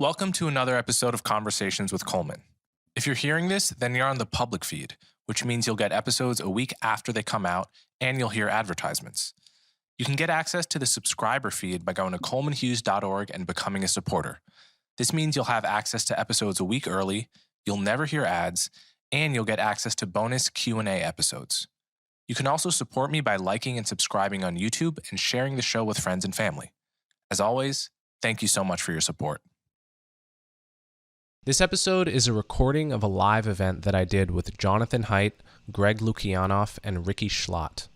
Welcome to another episode of Conversations with Coleman. If you're hearing this, then you're on the public feed, which means you'll get episodes a week after they come out, and you'll hear advertisements. You can get access to the subscriber feed by going to colemanhughes.org and becoming a supporter. This means you'll have access to episodes a week early, you'll never hear ads, and you'll get access to bonus Q&A episodes. You can also support me by liking and subscribing on YouTube and sharing the show with friends and family. As always, thank you so much for your support. This episode is a recording of a live event that I did with Jonathan Haidt, Greg Lukianoff, and Ricky Schlott.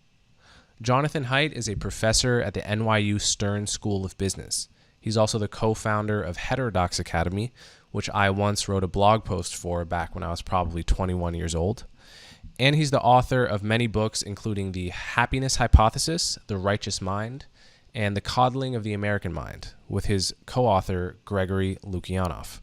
Jonathan Haidt is a professor at the NYU Stern School of Business. He's also the co-founder of Heterodox Academy, which I once wrote a blog post for back when I was probably 21 years old. And he's the author of many books, including The Happiness Hypothesis, The Righteous Mind, and The Coddling of the American Mind, with his co-author, Gregory Lukianoff.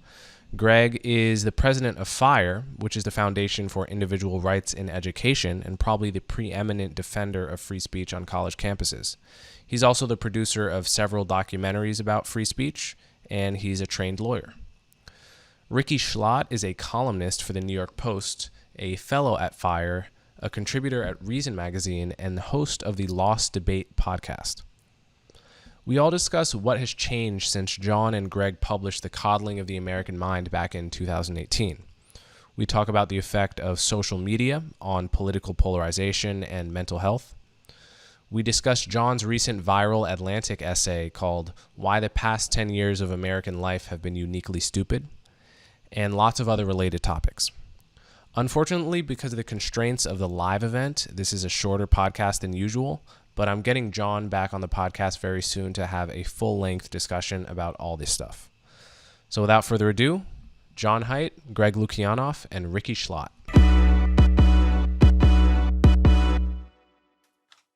Greg is the president of FIRE, which is the Foundation for Individual Rights in Education and probably the preeminent defender of free speech on college campuses. He's also the producer of several documentaries about free speech, and he's a trained lawyer. Ricky Schlott is a columnist for the New York Post, a fellow at FIRE, a contributor at Reason Magazine, and the host of the Lost Debate podcast. We all discuss what has changed since John and Greg published The Coddling of the American Mind back in 2018. We talk about the effect of social media on political polarization and mental health. We discuss John's recent viral Atlantic essay called Why the Past 10 Years of American Life Have Been Uniquely Stupid, and lots of other related topics. Unfortunately, because of the constraints of the live event, this is a shorter podcast than usual, but I'm getting John back on the podcast very soon to have a full-length discussion about all this stuff. So without further ado, John Haidt, Greg Lukianoff, and Ricky Schlott.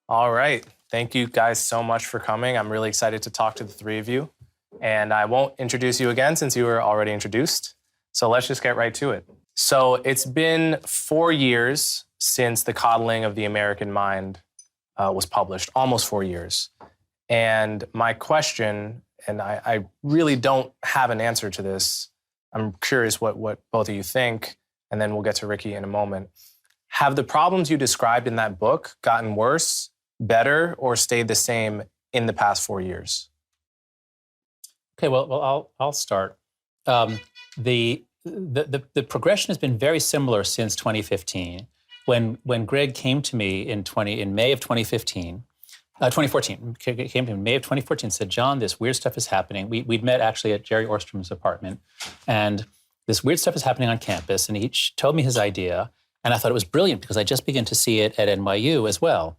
All right. Thank you guys so much for coming. I'm really excited to talk to the three of you. And I won't introduce you again since you were already introduced. So let's just get right to it. So it's been 4 years since The Coddling of the American Mind was published, almost 4 years. And my question, and I really don't have an answer to this, I'm curious what both of you think, and then we'll get to Ricky in a moment. Have the problems you described in that book gotten worse, better, or stayed the same in the past 4 years? Okay, well, I'll start. The progression has been very similar since 2015. When Greg came to me in May of 2014, came to me in May of 2014 and said, John, this weird stuff is happening. We'd met actually at Jerry Orstrom's apartment, and this weird stuff is happening on campus, and he told me his idea, and I thought it was brilliant because I just began to see it at NYU as well.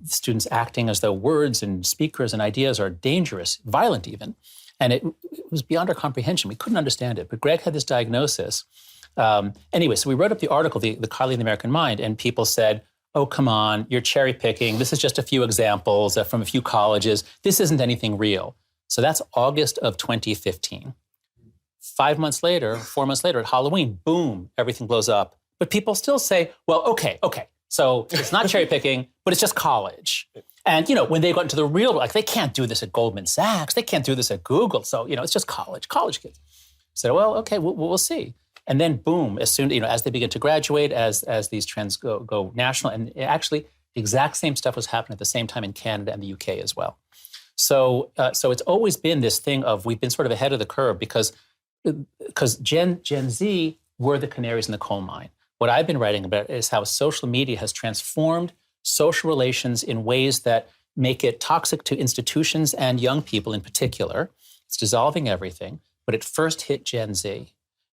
Students acting as though words and speakers and ideas are dangerous, violent even, and it was beyond our comprehension. We couldn't understand it, but Greg had this diagnosis. Anyway, so we wrote up the article, The Coddling of the American Mind, and people said, oh, come on, you're cherry picking. This is just a few examples from a few colleges. This isn't anything real. So that's August of 2015. 4 months later, at Halloween, boom, everything blows up. But people still say, well, okay. So it's not cherry picking, but it's just college. And, when they got into the real, they can't do this at Goldman Sachs. They can't do this at Google. So, it's just college kids. So, well, okay, we'll see. And then boom, as soon, as they begin to graduate, as these trends go national, and actually the exact same stuff was happening at the same time in Canada and the UK as well. So it's always been this thing of we've been sort of ahead of the curve because Gen Z were the canaries in the coal mine. What I've been writing about is how social media has transformed social relations in ways that make it toxic to institutions and young people in particular. It's dissolving everything, but it first hit Gen Z.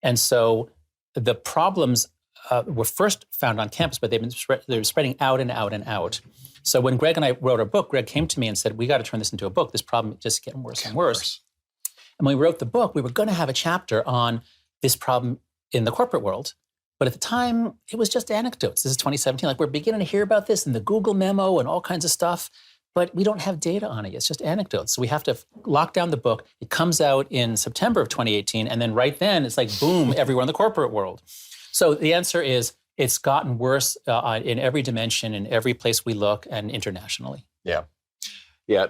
And so the problems were first found on campus, but they're spreading out and out and out. So when Greg and I wrote our book, Greg came to me and said, we got to turn this into a book. This problem is just getting worse and worse. And when we wrote the book, we were going to have a chapter on this problem in the corporate world. But at the time, it was just anecdotes. This is 2017. We're beginning to hear about this in the Google memo and all kinds of stuff. But we don't have data on it. It's just anecdotes. So we have to lock down the book. It comes out in September of 2018. And then right then, it's like, boom, everywhere in the corporate world. So the answer is it's gotten worse in every dimension, in every place we look, and internationally. Yeah. Yeah,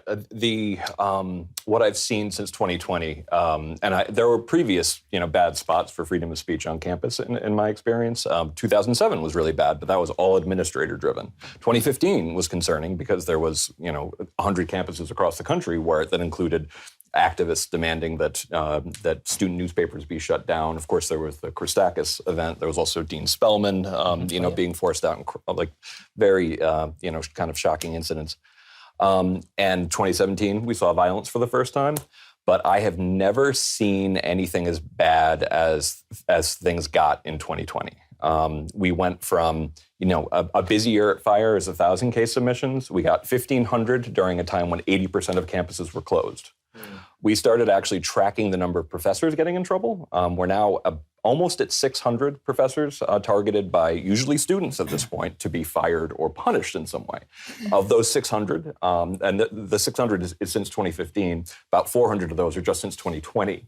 what I've seen since 2020, there were previous, bad spots for freedom of speech on campus in my experience. 2007 was really bad, but that was all administrator driven. 2015 was concerning because there was, 100 campuses across the country that included activists demanding that student newspapers be shut down. Of course, there was the Christakis event. There was also Dean Spellman, being forced out, in very, kind of shocking incidents. And 2017, we saw violence for the first time, but I have never seen anything as bad as things got in 2020. We went from, a busy year at FIRE is 1,000 case submissions. We got 1,500 during a time when 80% of campuses were closed. We started actually tracking the number of professors getting in trouble. We're now almost at 600 professors targeted by usually students at this point to be fired or punished in some way. Of those 600, and the 600 is since 2015, about 400 of those are just since 2020.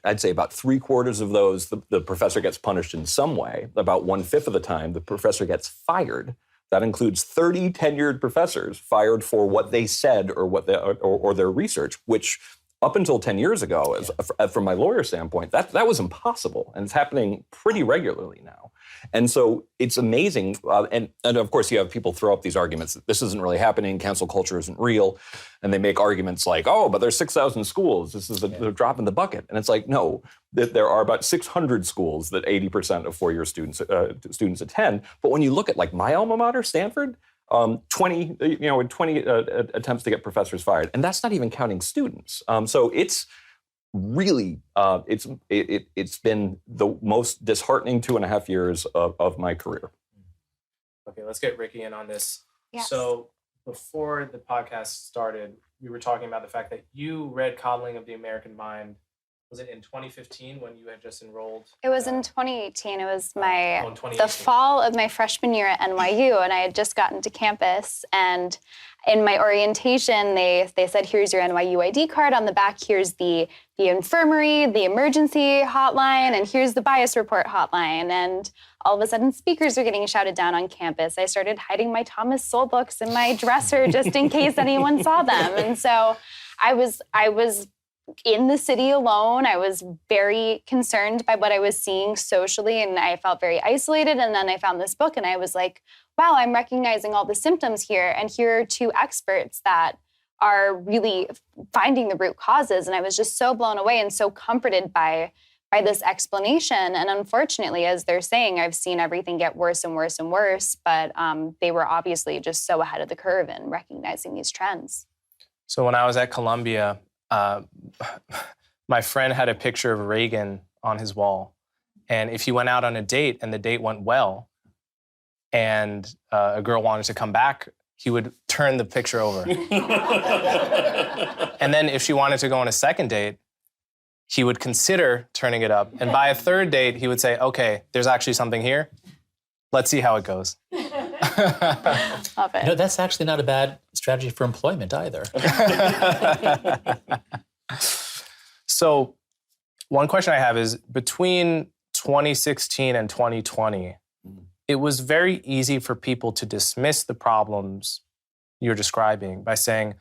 I'd say about 3/4 of those, the professor gets punished in some way. About 1/5 of the time, the professor gets fired. That includes 30 tenured professors fired for what they said or their research, which up until 10 years ago, from my lawyer standpoint, that was impossible. And it's happening pretty regularly now. And so it's amazing. And of course, you have people throw up these arguments that this isn't really happening, cancel culture isn't real. And they make arguments like, oh, but there's 6,000 schools. This is a drop in the bucket. And it's like, no, there are about 600 schools that 80% of four-year students attend. But when you look at like my alma mater, Stanford, 20 attempts to get professors fired. And that's not even counting students. So it's really, it's been the most disheartening 2.5 years of my career. Okay, let's get Ricky in on this. Yes. So before the podcast started, we were talking about the fact that you read Coddling of the American Mind. Was it in 2015 when you had just enrolled? It was in 2018. It was the fall of my freshman year at NYU, and I had just gotten to campus. And in my orientation, they said, here's your NYU ID card. On the back, here's the infirmary, the emergency hotline, and here's the bias report hotline. And all of a sudden, speakers are getting shouted down on campus. I started hiding my Thomas Sowell books in my dresser just in case anyone saw them. And so I was in the city alone. I was very concerned by what I was seeing socially, and I felt very isolated. And then I found this book, and I was like, wow, I'm recognizing all the symptoms here. And here are two experts that are really finding the root causes. And I was just so blown away and so comforted by this explanation. And unfortunately, as they're saying, I've seen everything get worse and worse and worse. But they were obviously just so ahead of the curve in recognizing these trends. So when I was at Columbia, my friend had a picture of Reagan on his wall. And if he went out on a date and the date went well and a girl wanted to come back, he would turn the picture over. And then if she wanted to go on a second date, he would consider turning it up. And by a third date, he would say, okay, there's actually something here. Let's see how it goes. Love it. That's actually not a bad strategy for employment either. So one question I have is, between 2016 and 2020, it was very easy for people to dismiss the problems you're describing by saying,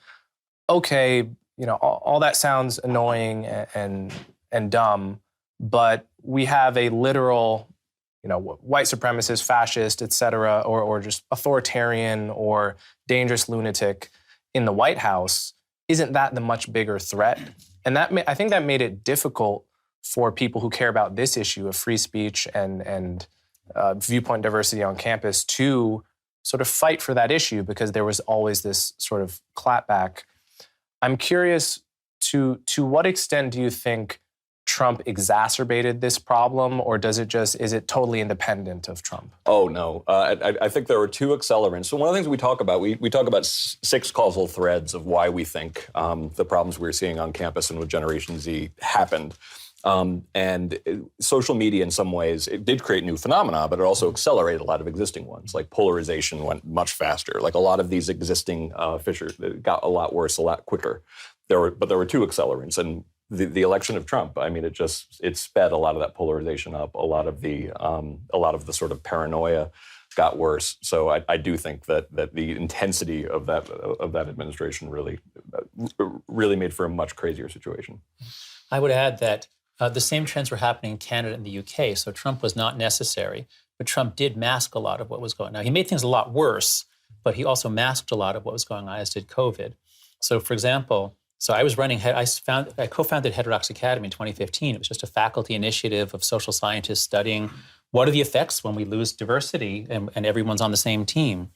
okay, all that sounds annoying and dumb, but we have a literal white supremacist, fascist, et cetera, or just authoritarian or dangerous lunatic in the White House. Isn't that the much bigger threat? And I think that made it difficult for people who care about this issue of free speech and viewpoint diversity on campus to sort of fight for that issue, because there was always this sort of clapback. I'm curious, to what extent do you think Trump exacerbated this problem, or is it totally independent of Trump? Oh, no. I think there were two accelerants. So one of the things we talk about, we talk about 6 causal threads of why we think the problems we're seeing on campus and with Generation Z happened. And social media, in some ways, it did create new phenomena, but it also accelerated a lot of existing ones. Like polarization went much faster. Like a lot of these existing fissures got a lot worse, a lot quicker. There were two accelerants, and the election of Trump, I mean, it sped a lot of that polarization up, a lot of the sort of paranoia got worse. So I do think that the intensity of that administration really made for a much crazier situation. I would add that the same trends were happening in Canada and the UK. So Trump was not necessary, but Trump did mask a lot of what was going on. Now, he made things a lot worse, but he also masked a lot of what was going on, as did COVID. So, for example, I co-founded Heterodox Academy in 2015. It was just a faculty initiative of social scientists studying what are the effects when we lose diversity and everyone's on the same team.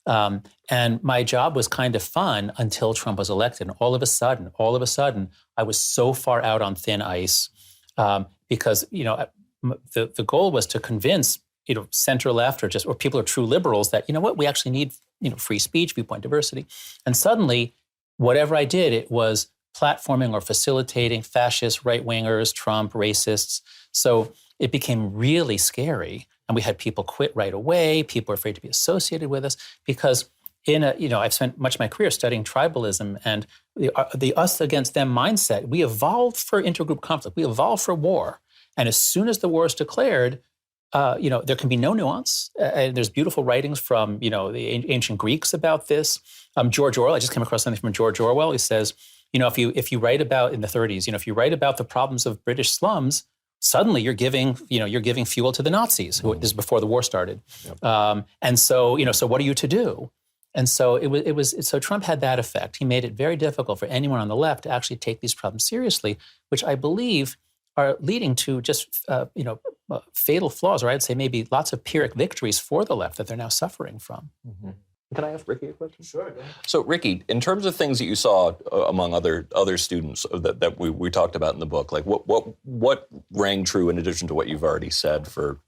And my job was kind of fun until Trump was elected. And all of a sudden, I was so far out on thin ice because, the goal was to convince, center left or people who are true liberals that, we actually need, free speech, viewpoint diversity. And suddenly, whatever I did, it was platforming or facilitating fascists, right-wingers, Trump, racists. So it became really scary. And we had people quit right away. People were afraid to be associated with us because I've spent much of my career studying tribalism and the us against them mindset. We evolved for intergroup conflict. We evolved for war. And as soon as the war is declared, there can be no nuance. And there's beautiful writings from, the ancient Greeks about this. George Orwell, I just came across something from George Orwell. He says, if you write about in the 30s, if you write about the problems of British slums, suddenly you're giving fuel to the Nazis. Who, this is before the war started. Yep. And so, so what are you to do? And so so Trump had that effect. He made it very difficult for anyone on the left to actually take these problems seriously, which I believe are leading to just, fatal flaws, or I'd say maybe lots of Pyrrhic victories for the left that they're now suffering from. Mm-hmm. Can I ask Ricky a question? Sure. Go ahead. So, Ricky, in terms of things that you saw among other students that we talked about in the book, like what rang true in addition to what you've already said for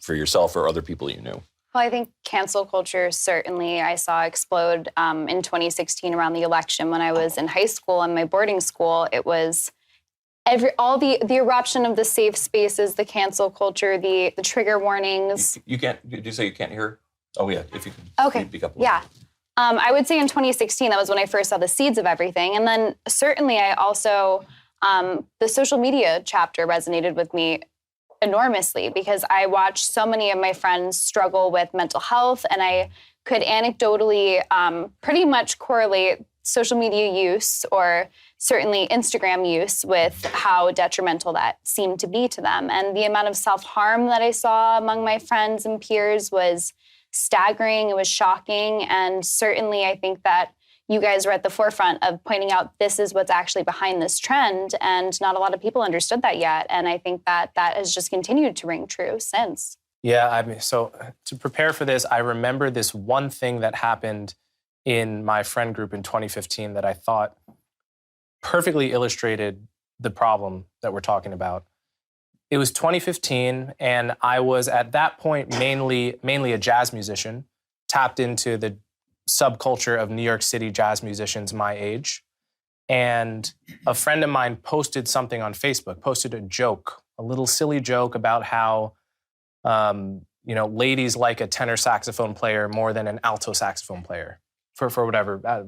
yourself or other people you knew? Well, I think cancel culture certainly I saw explode in 2016 around the election when I was in high school and my boarding school. It was all the eruption of the safe spaces, the cancel culture, the trigger warnings. You can't. Did you say you can't hear? Oh yeah, if you can. Okay. Speak up a little. Yeah. I would say in 2016 that was when I first saw the seeds of everything, and then certainly I also the social media chapter resonated with me enormously because I watched so many of my friends struggle with mental health, and I could anecdotally pretty much correlate social media use or certainly Instagram use with how detrimental that seemed to be to them. And the amount of self-harm that I saw among my friends and peers was staggering. It was shocking. And certainly I think that you guys were at the forefront of pointing out this is what's actually behind this trend. And not a lot of people understood that yet. And I think that has just continued to ring true since. Yeah, so to prepare for this, I remember this one thing that happened in my friend group in 2015 that I thought perfectly illustrated the problem that we're talking about. It was 2015, and I was at that point mainly a jazz musician, tapped into the subculture of New York City jazz musicians my age. And a friend of mine posted something on Facebook, posted a joke, a little silly joke about how, ladies like a tenor saxophone player more than an alto saxophone player for whatever.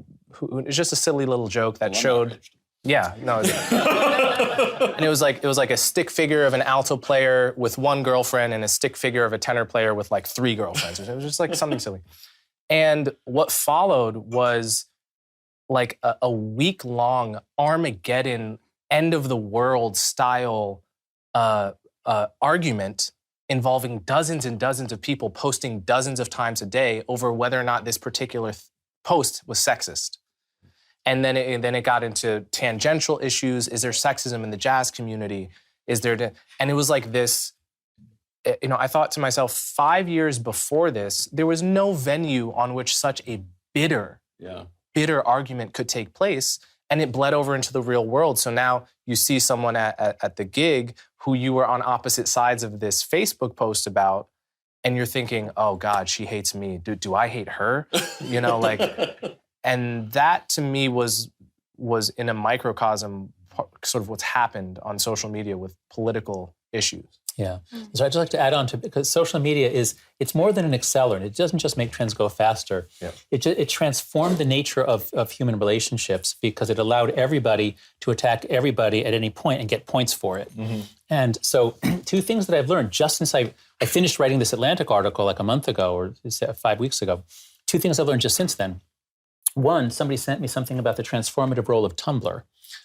It's just a silly little joke that showed. Yeah, no. And it was like a stick figure of an alto player with one girlfriend and a stick figure of a tenor player with like 3 girlfriends. It was just like something silly. And what followed was like a week-long Armageddon, end of the world style argument involving dozens and dozens of people posting dozens of times a day over whether or not this particular post was sexist. And then it got into tangential issues. Is there sexism in the jazz community? And it was like this, I thought to myself, 5 years before this, there was no venue on which such a bitter argument could take place. And it bled over into the real world. So now you see someone at the gig who you were on opposite sides of this Facebook post about, and you're thinking, oh God, she hates me. Do I hate her? And that to me was in a microcosm sort of what's happened on social media with political issues. Yeah. So I'd just like to add on to, because social media it's more than an accelerant. It doesn't just make trends go faster. Yeah. It transformed the nature of human relationships because it allowed everybody to attack everybody at any point and get points for it. Mm-hmm. And so 2 things that I've learned just since I finished writing this Atlantic article like a month ago or 5 weeks ago, 2 things I've learned just since then. One, somebody sent me something about the transformative role of Tumblr.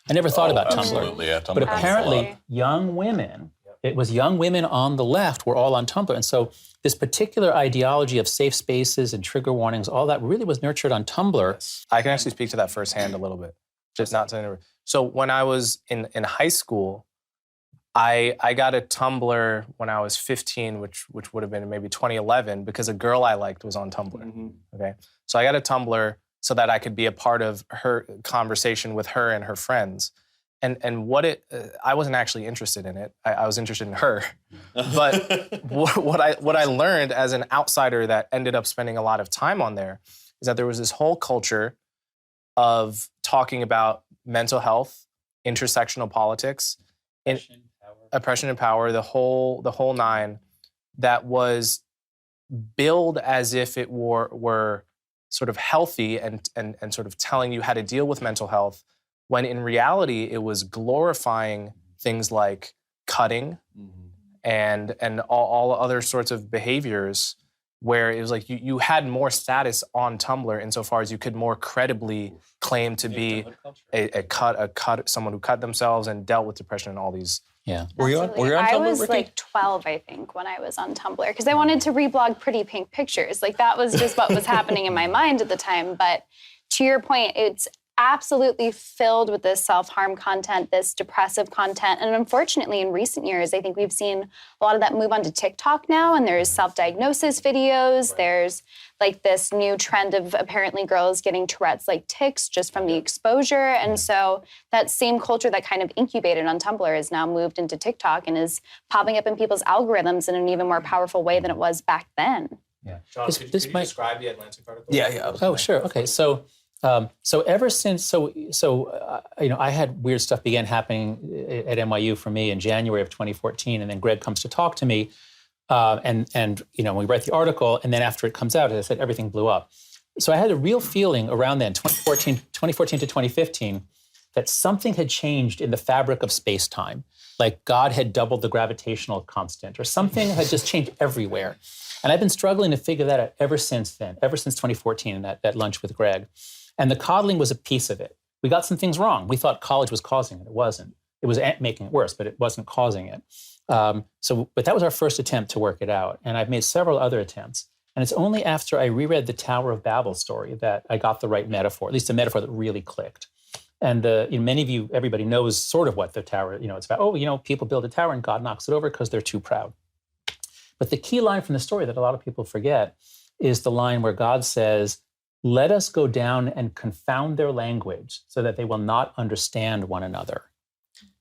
I never thought about Tumblr. Absolutely, yeah. But apparently young women, it was young women on the left were all on Tumblr. And so this particular ideology of safe spaces and trigger warnings, all that really was nurtured on Tumblr. Yes. I can actually speak to that firsthand a little bit, just not to. So when I was in high school, I got a Tumblr when I was 15, which would have been maybe 2011, because a girl I liked was on Tumblr. Mm-hmm. Okay, so I got a Tumblr so that I could be a part of her conversation with her and her friends. And I wasn't actually interested in it. I was interested in her. But what I learned as an outsider that ended up spending a lot of time on there is that there was this whole culture of talking about mental health, intersectional politics, oppression and power, the whole nine, that was billed as if it were sort of healthy and sort of telling you how to deal with mental health, when in reality it was glorifying things like cutting and all other sorts of behaviors, where it was like you had more status on Tumblr insofar as you could more credibly claim to be someone who cut themselves and dealt with depression and all these. Yeah. Were you on Tumblr, I was Ricky? like 12, I think, when I was on Tumblr, because I wanted to reblog pretty pink pictures. Like, that was just what was happening in my mind at the time. But to your point, it's absolutely filled with this self-harm content, this depressive content. And unfortunately, in recent years, I think we've seen a lot of that move onto TikTok now, and there's self-diagnosis videos. Right. There's like this new trend of apparently girls getting Tourette's like tics just from the exposure. And so that same culture that kind of incubated on Tumblr is now moved into TikTok and is popping up in people's algorithms in an even more powerful way than it was back then. Yeah. John, could you describe the Atlantic article? Yeah. Oh, sure. Okay. So ever since, I had weird stuff began happening at NYU for me in January of 2014, and then Greg comes to talk to me, and we write the article, and then after it comes out, as I said, everything blew up. So I had a real feeling around then, 2014 to 2015, that something had changed in the fabric of space-time, like God had doubled the gravitational constant, or something had just changed everywhere. And I've been struggling to figure that out ever since then, ever since 2014 and that lunch with Greg. And the coddling was a piece of it. We got some things wrong. We thought college was causing it. It wasn't. It was making it worse, but it wasn't causing it. But that was our first attempt to work it out. And I've made several other attempts. And it's only after I reread the Tower of Babel story that I got the right metaphor, at least a metaphor that really clicked. And many of you, everybody knows sort of what the tower, it's about. People build a tower and God knocks it over because they're too proud. But the key line from the story that a lot of people forget is the line where God says, "Let us go down and confound their language so that they will not understand one another."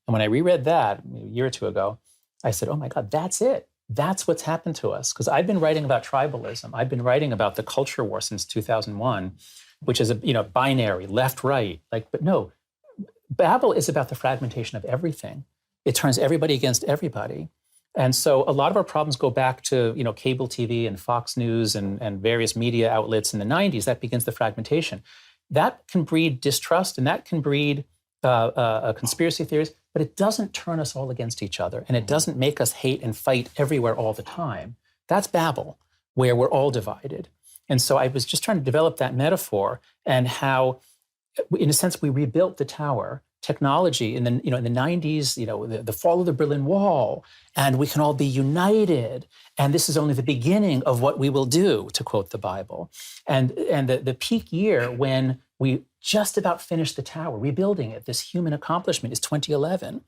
And when I reread that a year or two ago, I said, oh my God, that's it. That's what's happened to us. Because I've been writing about tribalism. I've been writing about the culture war since 2001, which is a binary, left, right. But no, Babel is about the fragmentation of everything. It turns everybody against everybody. And so a lot of our problems go back to, cable TV and Fox News and various media outlets in the 90s. That begins the fragmentation. That can breed distrust, and that can breed conspiracy theories, but it doesn't turn us all against each other, and it doesn't make us hate and fight everywhere all the time. That's Babel, where we're all divided. And so I was just trying to develop that metaphor and how, in a sense, we rebuilt the tower. Technology in the 90s, the fall of the Berlin Wall, and we can all be united. And this is only the beginning of what we will do, to quote the Bible. And the peak year when we just about finished the tower, rebuilding it, this human accomplishment, is 2011,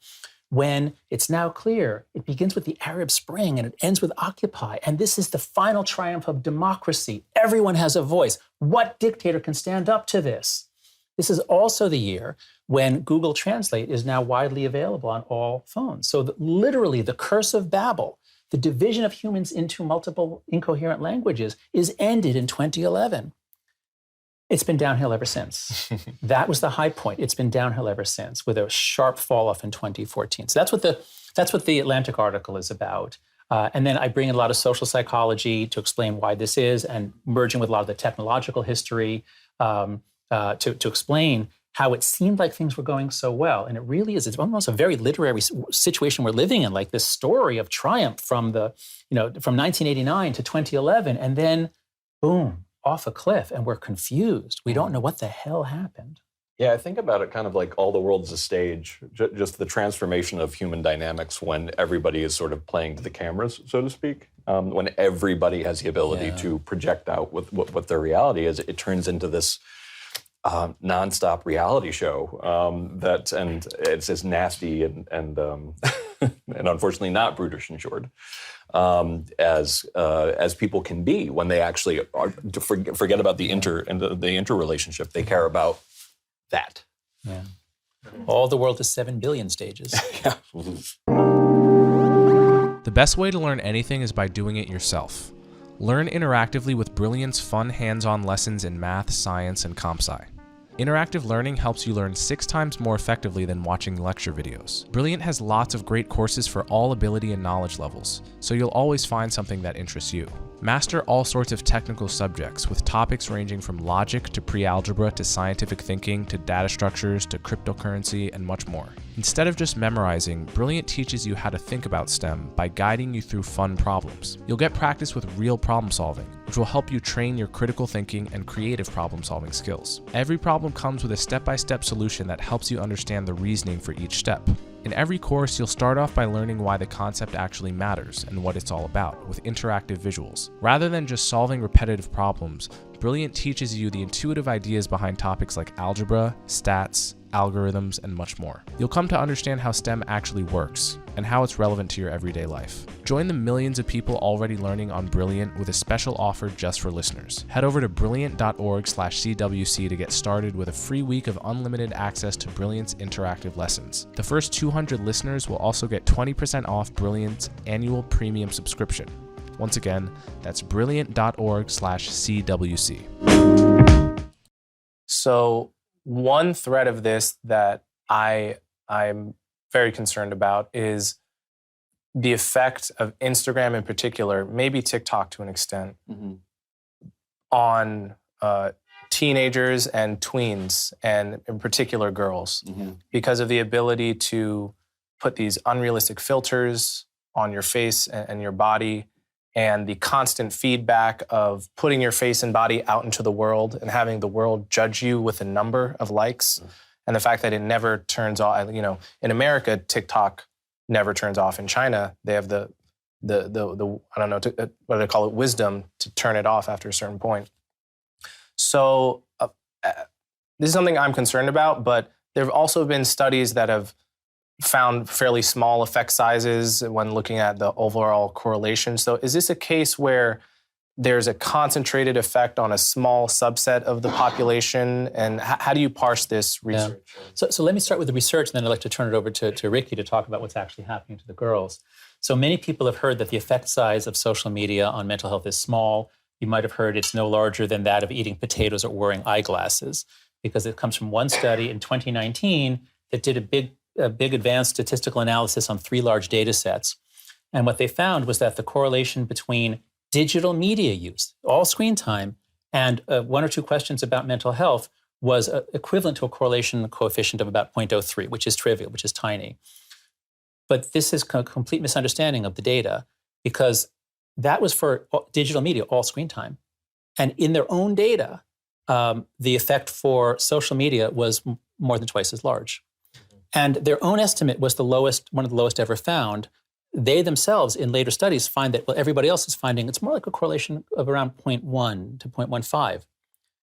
when it's now clear it begins with the Arab Spring and it ends with Occupy. And this is the final triumph of democracy. Everyone has a voice. What dictator can stand up to this? This is also the year when Google Translate is now widely available on all phones. So literally the curse of Babel, the division of humans into multiple incoherent languages, is ended in 2011. It's been downhill ever since. That was the high point. It's been downhill ever since, with a sharp fall off in 2014. So that's what That's what the Atlantic article is about. And then I bring in a lot of social psychology to explain why this is, and merging with a lot of the technological history to explain how it seemed like things were going so well. And it really is. It's almost a very literary situation we're living in, like this story of triumph from 1989 to 2011, and then boom, off a cliff, and we're confused. We don't know what the hell happened. Yeah, I think about it kind of like all the world's a stage, just the transformation of human dynamics when everybody is sort of playing to the cameras, so to speak. When everybody has the ability to project out what their reality is, it turns into this nonstop reality show and it's as nasty and and unfortunately not brutish and short as people can be when they actually are, to forget about the interrelationship. They care about that. Yeah. All the world is 7 billion stages. Yeah. The best way to learn anything is by doing it yourself. Learn interactively with Brilliant's fun hands-on lessons in math, science, and comp sci. Interactive learning helps you learn 6 times more effectively than watching lecture videos. Brilliant has lots of great courses for all ability and knowledge levels, so you'll always find something that interests you. Master all sorts of technical subjects with topics ranging from logic to pre-algebra to scientific thinking to data structures to cryptocurrency and much more. Instead of just memorizing, Brilliant teaches you how to think about STEM by guiding you through fun problems. You'll get practice with real problem solving, which will help you train your critical thinking and creative problem solving skills. Every problem comes with a step-by-step solution that helps you understand the reasoning for each step. In every course, you'll start off by learning why the concept actually matters and what it's all about, with interactive visuals. Rather than just solving repetitive problems, Brilliant teaches you the intuitive ideas behind topics like algebra, stats, algorithms, and much more. You'll come to understand how STEM actually works and how it's relevant to your everyday life. Join the millions of people already learning on Brilliant with a special offer just for listeners. Head over to brilliant.org/CWC to get started with a free week of unlimited access to Brilliant's interactive lessons. The first 200 listeners will also get 20% off Brilliant's annual premium subscription. Once again, that's brilliant.org/CWC. So one thread of this that I'm very concerned about is the effect of Instagram in particular, maybe TikTok to an extent, on teenagers and tweens, and in particular girls, because of the ability to put these unrealistic filters on your face and your body, and the constant feedback of putting your face and body out into the world and having the world judge you with a number of likes, and the fact that it never turns off. You know, in America, TikTok never turns off. In China, they have the I don't know what do they call it, wisdom to turn it off after a certain point. So this is something I'm concerned about, but there have also been studies that have found fairly small effect sizes when looking at the overall correlation. So is this a case where there's a concentrated effect on a small subset of the population? And how do you parse this research? Yeah. So let me start with the research, and then I'd like to turn it over to Ricky to talk about what's actually happening to the girls. So many people have heard that the effect size of social media on mental health is small. You might have heard it's no larger than that of eating potatoes or wearing eyeglasses, because it comes from one study in 2019 that did a big advanced statistical analysis on 3 large data sets. And what they found was that the correlation between digital media use, all screen time, and 1 or 2 questions about mental health was equivalent to a correlation coefficient of about 0.03, which is trivial, which is tiny. But this is a complete misunderstanding of the data, because that was for digital media, all screen time. And in their own data, the effect for social media was more than twice as large. And their own estimate was the lowest, one of the lowest ever found. They themselves, in later studies, find that, well, everybody else is finding it's more like a correlation of around 0.1 to 0.15.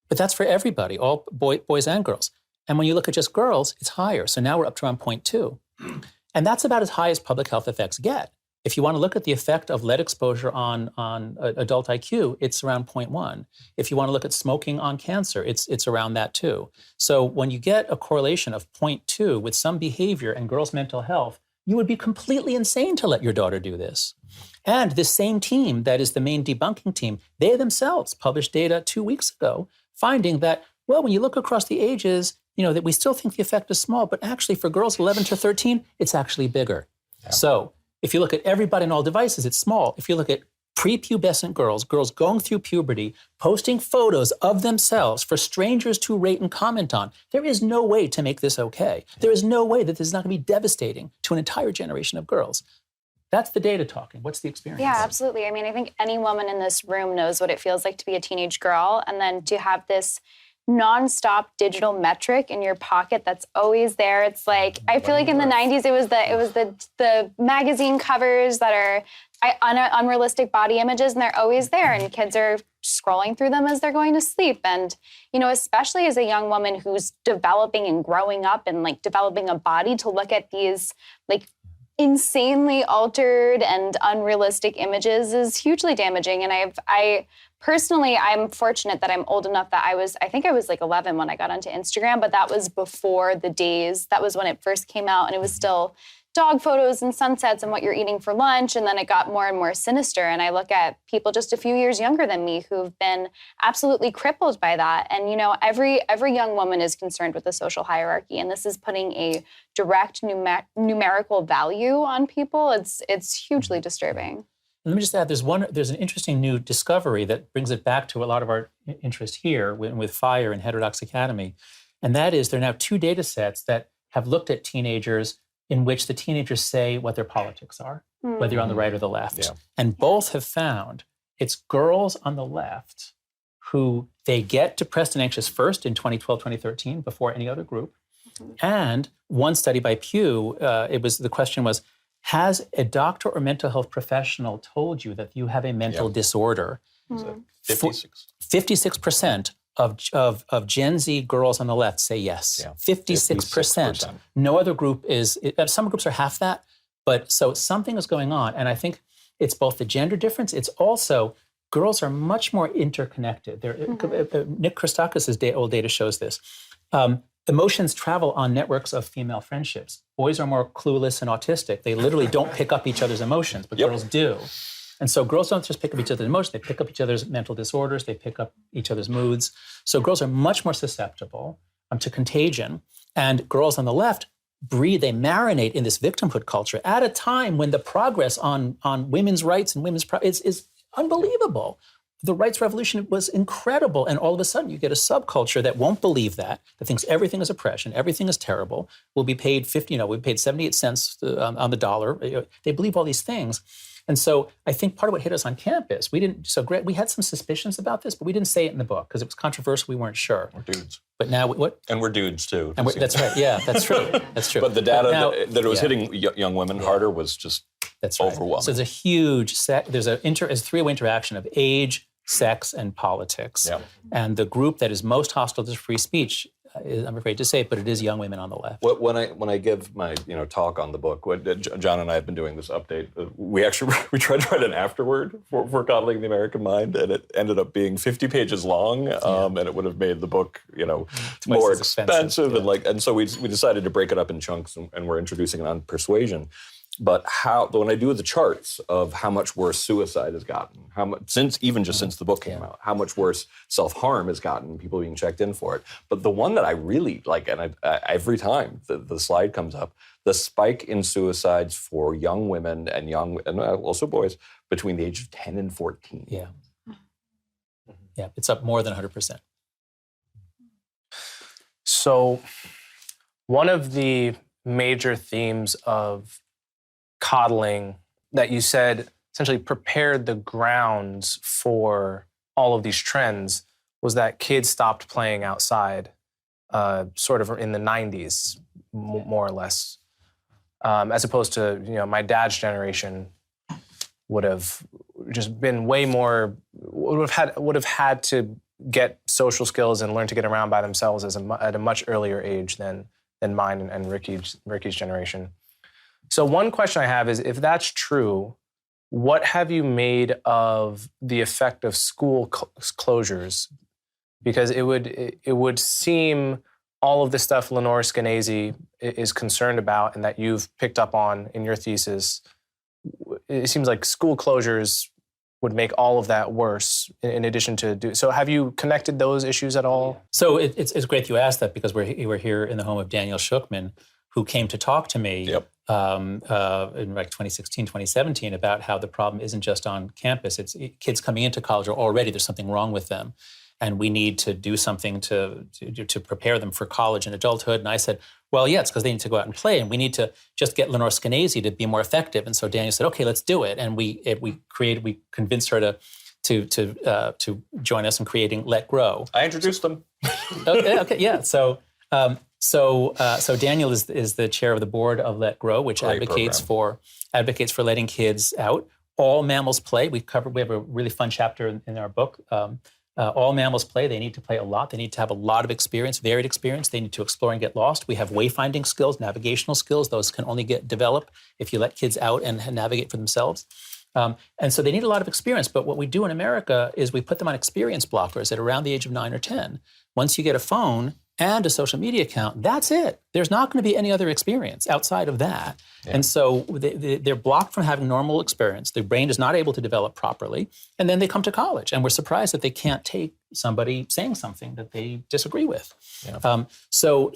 But that's for everybody, all boys and girls. And when you look at just girls, it's higher. So now we're up to around 0.2. And that's about as high as public health effects get. If you want to look at the effect of lead exposure on adult IQ, it's around 0.1. If you want to look at smoking on cancer, it's around that too. So when you get a correlation of 0.2 with some behavior and girls' mental health, you would be completely insane to let your daughter do this. And this same team that is the main debunking team, they themselves published data 2 weeks ago, finding that, well, when you look across the ages, you know, that we still think the effect is small, but actually for girls 11 to 13, it's actually bigger. Yeah. So if you look at everybody and all devices, it's small. If you look at prepubescent girls going through puberty, posting photos of themselves for strangers to rate and comment on, there is no way to make this okay. There is no way that this is not going to be devastating to an entire generation of girls. That's the data talking. What's the experience? Yeah, absolutely. I mean, I think any woman in this room knows what it feels like to be a teenage girl, and then to have this nonstop digital metric in your pocket that's always there. It's like, I feel like in the 90s, it was the magazine covers that are unrealistic body images, and they're always there, and kids are scrolling through them as they're going to sleep. And, you know, especially as a young woman who's developing and growing up and like developing a body, to look at these like insanely altered and unrealistic images is hugely damaging. And I'm fortunate that I'm old enough that I think I was like 11 when I got onto Instagram, but that was before the days, that was when it first came out, and it was still dog photos and sunsets and what you're eating for lunch. And then it got more and more sinister. And I look at people just a few years younger than me who've been absolutely crippled by that. And, you know, every young woman is concerned with the social hierarchy. And this is putting a direct numerical value on people. It's hugely disturbing. Let me just add, there's an interesting new discovery that brings it back to a lot of our interest here with FIRE and Heterodox Academy. And that is, there are now 2 data sets that have looked at teenagers in which the teenagers say what their politics are, whether you're on the right or the left. Yeah. And both have found it's girls on the left who they get depressed and anxious first in 2012, 2013, before any other group. And one study by Pew, the question was, has a doctor or mental health professional told you that you have a mental disorder? 56% of Gen Z girls on the left say yes. Yeah. 56%. No other group is, some groups are half that, but so something is going on. And I think it's both the gender difference, it's also girls are much more interconnected. Nick Christakis' old data shows this. Emotions travel on networks of female friendships. Boys are more clueless and autistic. They literally don't pick up each other's emotions, but girls do. And so girls don't just pick up each other's emotions, they pick up each other's mental disorders, they pick up each other's moods. So girls are much more susceptible to contagion. And girls on the left they marinate in this victimhood culture at a time when the progress on women's rights and women's is unbelievable. The rights revolution was incredible. And all of a sudden you get a subculture that won't believe that thinks everything is oppression, everything is terrible. We'll be paid we paid 78 cents on the dollar. They believe all these things. And so I think part of what hit us on campus, we had some suspicions about this, but we didn't say it in the book because it was controversial. We weren't sure. We're dudes. But now what? And we're dudes too. And that's right. Yeah, that's true. That's true. But the data that it was hitting young women harder was just overwhelming. So there's a huge there's a three-way interaction of age, sex, and politics. Yeah. And the group that is most hostile to free speech, I'm afraid to say it, but it is young women on the left. When I give my talk on the book, John and I have been doing this update. We tried to write an afterword for Coddling the American Mind, and it ended up being 50 pages long, and it would have made the book more expensive. And so we decided to break it up in chunks, and we're introducing it on persuasion. But when I do the charts of how much worse suicide has gotten, how much since the book came out, how much worse self-harm has gotten, people being checked in for it. But the one that I really like, and every time the slide comes up, the spike in suicides for young women and also boys between the age of 10 and 14. Yeah. Yeah, it's up more than 100%. So one of the major themes of coddling that you said essentially prepared the grounds for all of these trends was that kids stopped playing outside sort of in the 90s, more or less, as opposed to my dad's generation would have just been way more, would have had to get social skills and learn to get around by themselves at a much earlier age than mine and Ricky's generation. So one question I have is, if that's true, what have you made of the effect of school closures? Because it would seem all of the stuff Lenore Skenazy is concerned about and that you've picked up on in your thesis, it seems like school closures would make all of that worse in addition to so have you connected those issues at all? So it's great you asked that, because we're here in the home of Daniel Schuchman, who came to talk to me Yep. in like 2016, 2017 about how the problem isn't just on campus. It's kids coming into college are already, there's something wrong with them. And we need to do something to prepare them for college and adulthood. And I said, well, yeah, it's because they need to go out and play. And we need to just get Lenore Skenazy to be more effective. And so Daniel said, okay, let's do it. And we convinced her to join us in creating Let Grow. I introduced them. Okay, yeah. So Daniel is the chair of the board of Let Grow, which Great advocates for letting kids out. All mammals play. We have a really fun chapter in our book. All mammals play. They need to play a lot. They need to have a lot of experience, varied experience. They need to explore and get lost. We have wayfinding skills, navigational skills. Those can only get developed if you let kids out and navigate for themselves. And so they need a lot of experience. But what we do in America is we put them on experience blockers at around the age of 9 or 10. Once you get a phone and a social media account, that's it. There's not going to be any other experience outside of that. Yeah. And so they're blocked from having normal experience. Their brain is not able to develop properly. And then they come to college. And we're surprised that they can't take somebody saying something that they disagree with. Yeah. So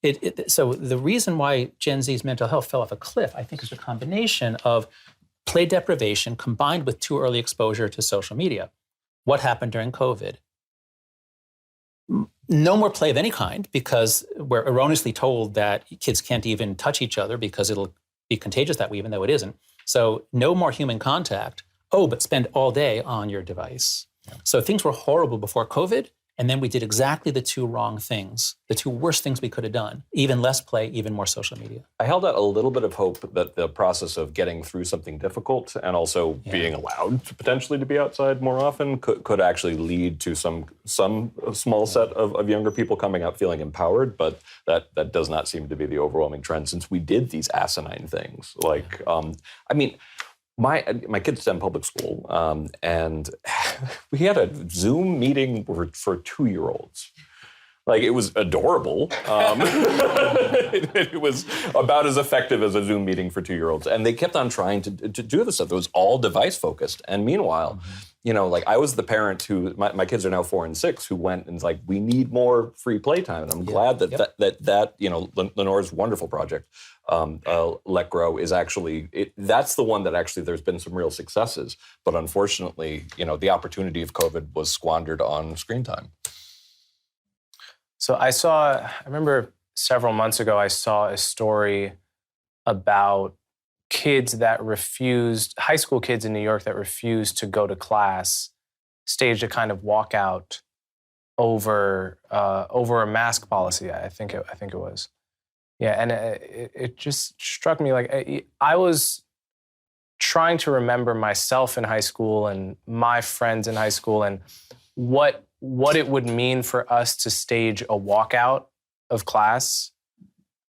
the reason why Gen Z's mental health fell off a cliff, I think, is a combination of play deprivation combined with too early exposure to social media. What happened during COVID? No more play of any kind, because we're erroneously told that kids can't even touch each other because it'll be contagious that way, even though it isn't. So no more human contact. Oh, but spend all day on your device. Yeah. So things were horrible before COVID, and then we did exactly the two wrong things, the two worst things we could have done. Even less play, even more social media. I held out a little bit of hope that the process of getting through something difficult and also being allowed to potentially to be outside more often could actually lead to some small set of younger people coming out feeling empowered, but that does not seem to be the overwhelming trend since we did these asinine things. Like, My kids attend public school, and we had a Zoom meeting for 2-year-olds. Like, it was adorable. It was about as effective as a Zoom meeting for 2-year-olds. And they kept on trying to do this stuff. It was all device-focused. And meanwhile, I was the parent who, my kids are now 4 and 6, who went and was like, we need more free playtime. And I'm glad that Lenore's wonderful project, Let Grow, is actually, that's the one that actually there's been some real successes. But unfortunately, the opportunity of COVID was squandered on screen time. So I remember several months ago, I saw a story about high school kids in New York that refused to go to class, staged a kind of walkout over a mask policy. I think it was. Yeah, and it just struck me like I was trying to remember myself in high school and my friends in high school and what it would mean for us to stage a walkout of class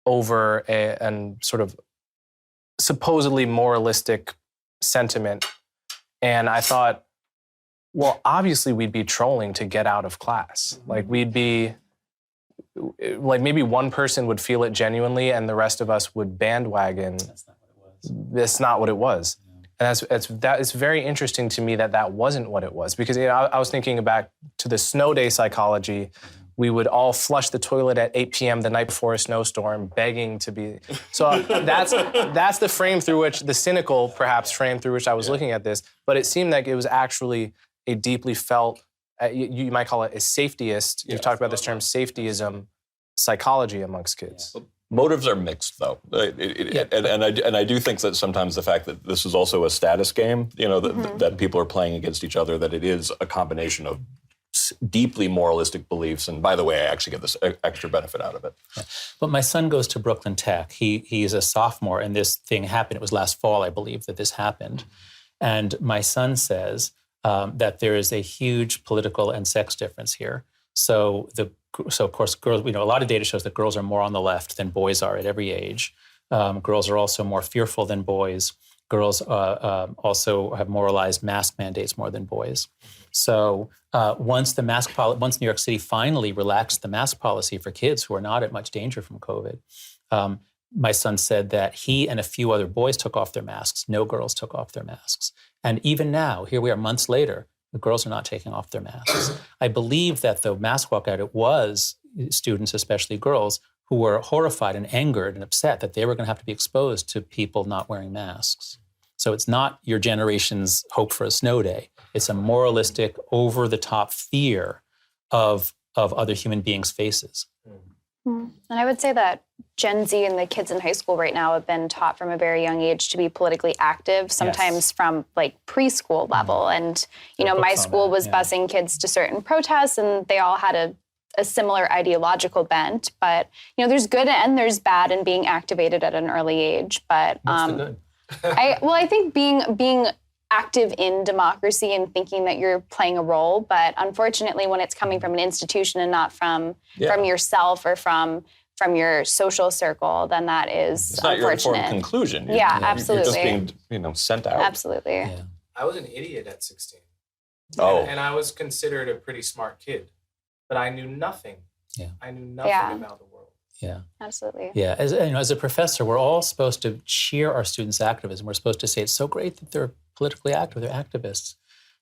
over a sort of supposedly moralistic sentiment. And I thought, well, obviously we'd be trolling to get out of class. Like we'd be, like maybe one person would feel it genuinely and the rest of us would bandwagon. That's not what it was. And it's very interesting to me that wasn't what it was, because I was thinking back to the snow day psychology. We would all flush the toilet at 8 p.m. the night before a snowstorm, begging to be. So that's the frame through which, the cynical perhaps frame through which I was looking at this. But it seemed like it was actually a deeply felt, you might call it a safetyist. You've talked about this term, safetyism psychology amongst kids. Yeah. Motives are mixed, though, and I do think that sometimes the fact that this is also a status game, that people are playing against each other, that it is a combination of deeply moralistic beliefs. And by the way, I actually get this extra benefit out of it. Yeah. But my son goes to Brooklyn Tech. He's a sophomore, and this thing happened. It was last fall, I believe, that this happened. And my son says that there is a huge political and sex difference here. So of course, girls, a lot of data shows that girls are more on the left than boys are at every age. Girls are also more fearful than boys. Girls also have moralized mask mandates more than boys. So once New York City finally relaxed the mask policy for kids who are not at much danger from COVID, my son said that he and a few other boys took off their masks. No girls took off their masks. And even now, here we are months later, the girls are not taking off their masks. I believe that the mask walkout, it was students, especially girls, who were horrified and angered and upset that they were going to have to be exposed to people not wearing masks. So it's not your generation's hope for a snow day. It's a moralistic, over-the-top fear of other human beings' faces. And I would say that Gen Z and the kids in high school right now have been taught from a very young age to be politically active, sometimes from like preschool level. And, you know, my school was busing kids to certain protests, and they all had a similar ideological bent. But, you know, there's good and there's bad in being activated at an early age. But What's the good? I think being active in democracy and thinking that you're playing a role, but unfortunately, when it's coming from an institution and not from yourself or from your social circle, then that is it's not unfortunate. your informed conclusion. Absolutely. You're just being, sent out. Absolutely. Yeah. I was an idiot at 16. Oh. And I was considered a pretty smart kid, but I knew nothing. Yeah. I knew nothing about the world. Yeah. Absolutely. Yeah. As a professor, we're all supposed to cheer our students' activism. We're supposed to say it's so great that they're politically active, they're activists.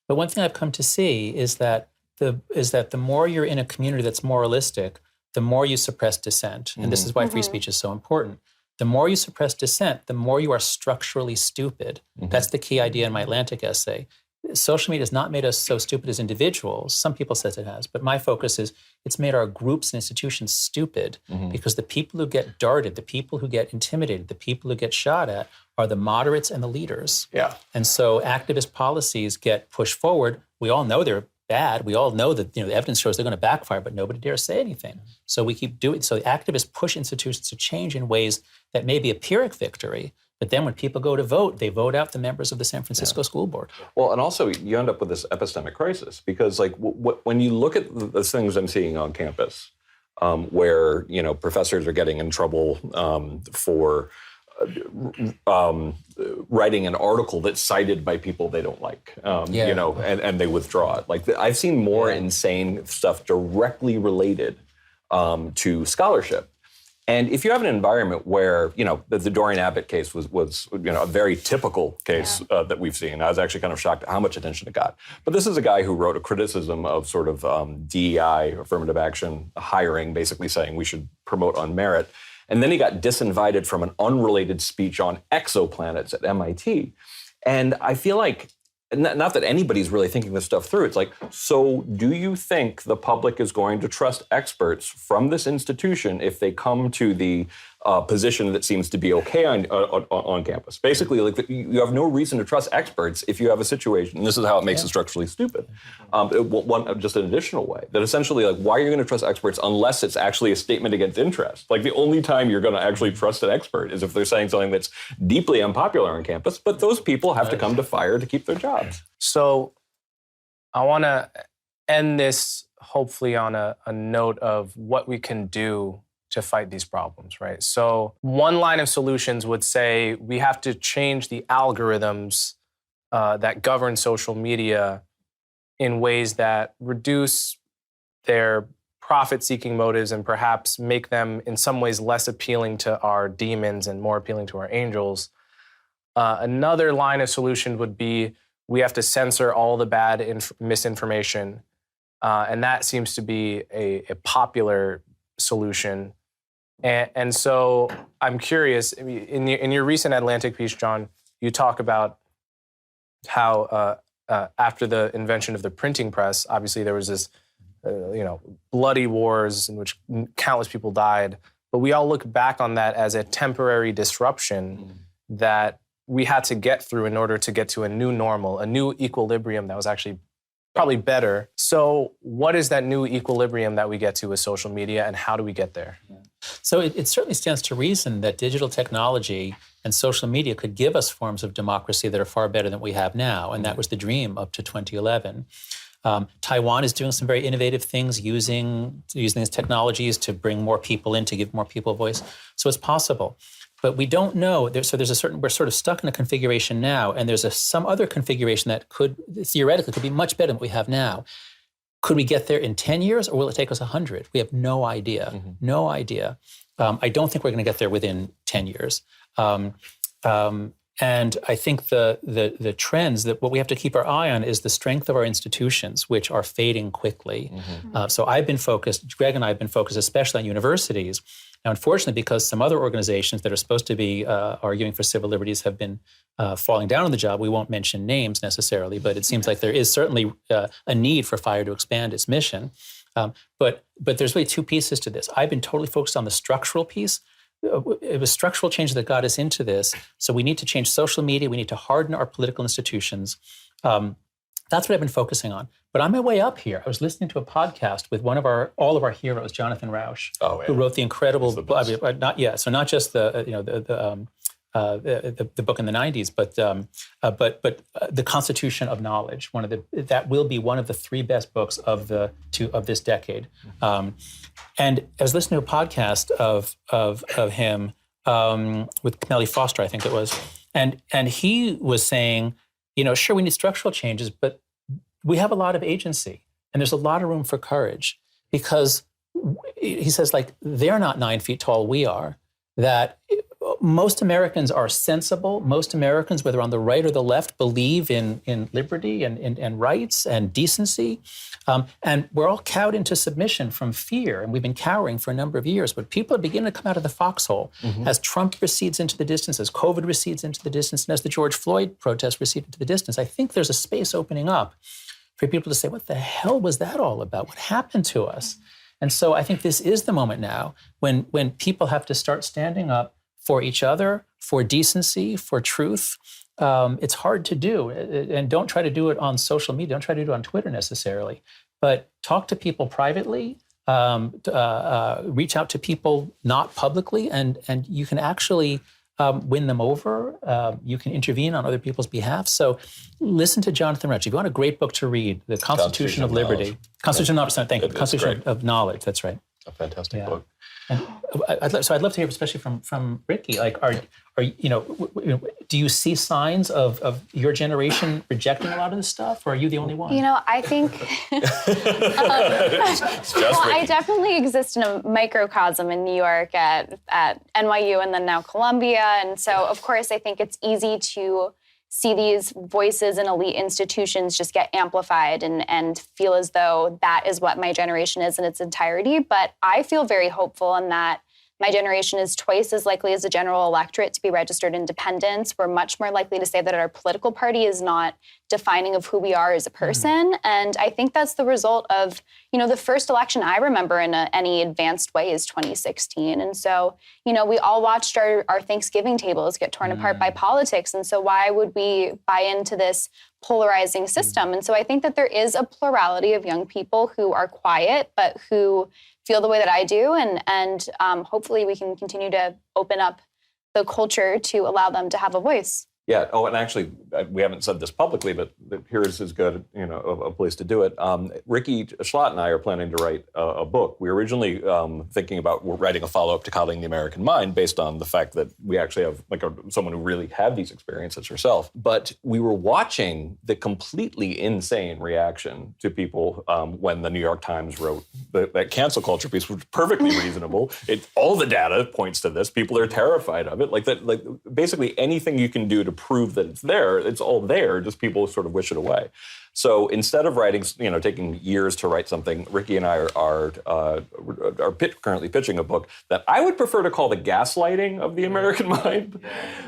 But one thing I've come to see is that the more you're in a community that's moralistic, the more you suppress dissent. And this is why free speech is so important. The more you suppress dissent, the more you are structurally stupid. That's the key idea in my Atlantic essay. Social media has not made us so stupid as individuals. Some people say it has, but my focus is it's made our groups and institutions stupid because the people who get darted, the people who get intimidated, the people who get shot at are the moderates and the leaders. Yeah. And so activist policies get pushed forward. We all know they're bad. We all know that the evidence shows they're going to backfire, but nobody dares say anything. So we keep doing. So the activists push institutions to change in ways that may be a Pyrrhic victory. But then when people go to vote, they vote out the members of the San Francisco School Board. Well, and also you end up with this epistemic crisis because, like, when you look at the things I'm seeing on campus, where professors are getting in trouble for writing an article that's cited by people they don't like, and they withdraw it. Like, I've seen more insane stuff directly related to scholarship. And if you have an environment where, the Dorian Abbott case was a very typical case that we've seen. I was actually kind of shocked at how much attention it got. But this is a guy who wrote a criticism of sort of DEI, affirmative action, hiring, basically saying we should promote on merit. And then he got disinvited from an unrelated speech on exoplanets at MIT. And I feel like, not that anybody's really thinking this stuff through. It's like, so do you think the public is going to trust experts from this institution if they come to the position that seems to be okay on campus? Basically, like, you have no reason to trust experts if you have a situation, and this is how it makes it structurally stupid. Just an additional way, that essentially, like, why are you going to trust experts unless it's actually a statement against interest? Like, the only time you're going to actually trust an expert is if they're saying something that's deeply unpopular on campus, but those people have to come to fire to keep their jobs. So I want to end this hopefully on a note of what we can do to fight these problems, right? So one line of solutions would say we have to change the algorithms that govern social media in ways that reduce their profit-seeking motives and perhaps make them in some ways less appealing to our demons and more appealing to our angels. Another line of solution would be we have to censor all the bad misinformation. And that seems to be a popular solution. And so I'm curious, in your recent Atlantic piece, John, you talk about how after the invention of the printing press, obviously there was this, bloody wars in which countless people died. But we all look back on that as a temporary disruption that we had to get through in order to get to a new normal, a new equilibrium that was actually probably better. So what is that new equilibrium that we get to with social media, and how do we get there? So it certainly stands to reason that digital technology and social media could give us forms of democracy that are far better than we have now. And that was the dream up to 2011. Taiwan is doing some very innovative things using these technologies to bring more people in, to give more people a voice. So it's possible. But we don't know. We're sort of stuck in a configuration now, and there's some other configuration that theoretically be much better than what we have now. Could we get there in 10 years, or will it take us 100? We have no idea. No idea. I don't think we're going to get there within 10 years. And I think the trends, that what we have to keep our eye on is the strength of our institutions, which are fading quickly. So Greg and I have been focused especially on universities. Now, unfortunately, because some other organizations that are supposed to be arguing for civil liberties have been falling down on the job, we won't mention names necessarily, but it seems like there is certainly a need for FIRE to expand its mission. But there's really two pieces to this. I've been totally focused on the structural piece. It was structural change that got us into this. So we need to change social media. We need to harden our political institutions. That's what I've been focusing on. But on my way up here, I was listening to a podcast with all of our heroes, Jonathan Rauch, who wrote the incredible book. Not just the book in the 90s, but the Constitution of Knowledge. That will be one of the 3 best books of this decade. And I was listening to a podcast of him with Nellie Foster, I think it was, and he was saying, sure, we need structural changes, but we have a lot of agency, and there's a lot of room for courage, because he says, they're not 9 feet tall, we are. That most Americans are sensible. Most Americans, whether on the right or the left, believe in liberty and rights and decency. And we're all cowed into submission from fear, and we've been cowering for a number of years. But people are beginning to come out of the foxhole as Trump recedes into the distance, as COVID recedes into the distance, and as the George Floyd protests recede into the distance. I think there's a space opening up for people to say, what the hell was that all about? What happened to us? And so I think this is the moment now when people have to start standing up for each other, for decency, for truth. It's hard to do. And don't try to do it on social media. Don't try to do it on Twitter necessarily. But talk to people privately, reach out to people not publicly, and you can actually win them over. You can intervene on other people's behalf. So listen to Jonathan Rauch. If you want a great book to read, The Constitution of Liberty. Constitution of Knowledge, thank you. Constitution of Knowledge, that's right. A fantastic book. And I'd love to hear, especially from Ricky. Do you see signs of your generation rejecting a lot of this stuff, or are you the only one? I think. I definitely exist in a microcosm in New York at NYU and then now Columbia, and so of course I think it's easy to see these voices in elite institutions just get amplified and feel as though that is what my generation is in its entirety. But I feel very hopeful in that my generation is twice as likely as the general electorate to be registered independents. We're much more likely to say that our political party is not defining of who we are as a person. And I think that's the result of, the first election I remember in any advanced way is 2016. And so, we all watched our Thanksgiving tables get torn apart by politics. And so why would we buy into this polarizing system? And so I think that there is a plurality of young people who are quiet, but who feel the way that I do. And hopefully we can continue to open up the culture to allow them to have a voice. Yeah. Oh, and actually, we haven't said this publicly, but here's as good, a place to do it. Ricky Schlott and I are planning to write a book. We were originally thinking about writing a follow-up to Coddling the American Mind based on the fact that we actually have someone who really had these experiences herself. But we were watching the completely insane reaction to people when the New York Times wrote that cancel culture piece, which was perfectly reasonable. All the data points to this. People are terrified of it. Basically anything you can do to prove that it's all there, just people sort of wish it away. So instead of writing, taking years to write something, Ricky and I are currently pitching a book that I would prefer to call the gaslighting of the American mind,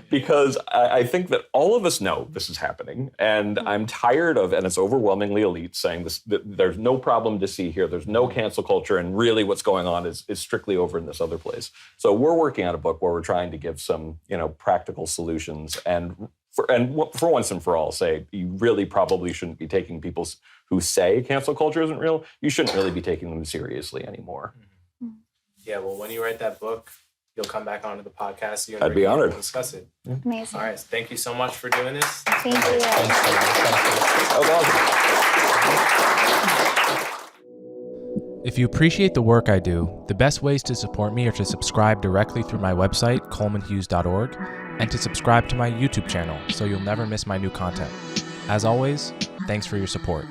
because I think that all of us know this is happening, and I'm tired of, and it's overwhelmingly elite, saying this, that there's no problem to see here, there's no cancel culture, and really what's going on is strictly over in this other place. So we're working on a book where we're trying to give some, practical solutions, and for once and for all, say you really probably shouldn't be taking people who say cancel culture isn't real. You shouldn't really be taking them seriously anymore. Yeah, well, when you write that book, you'll come back onto the podcast. I'd be honored to discuss it. Yeah. Amazing. All right, thank you so much for doing this. Thank you. That was awesome. If you appreciate the work I do, the best ways to support me are to subscribe directly through my website, colemanhughes.org, and to subscribe to my YouTube channel so you'll never miss my new content. As always, thanks for your support.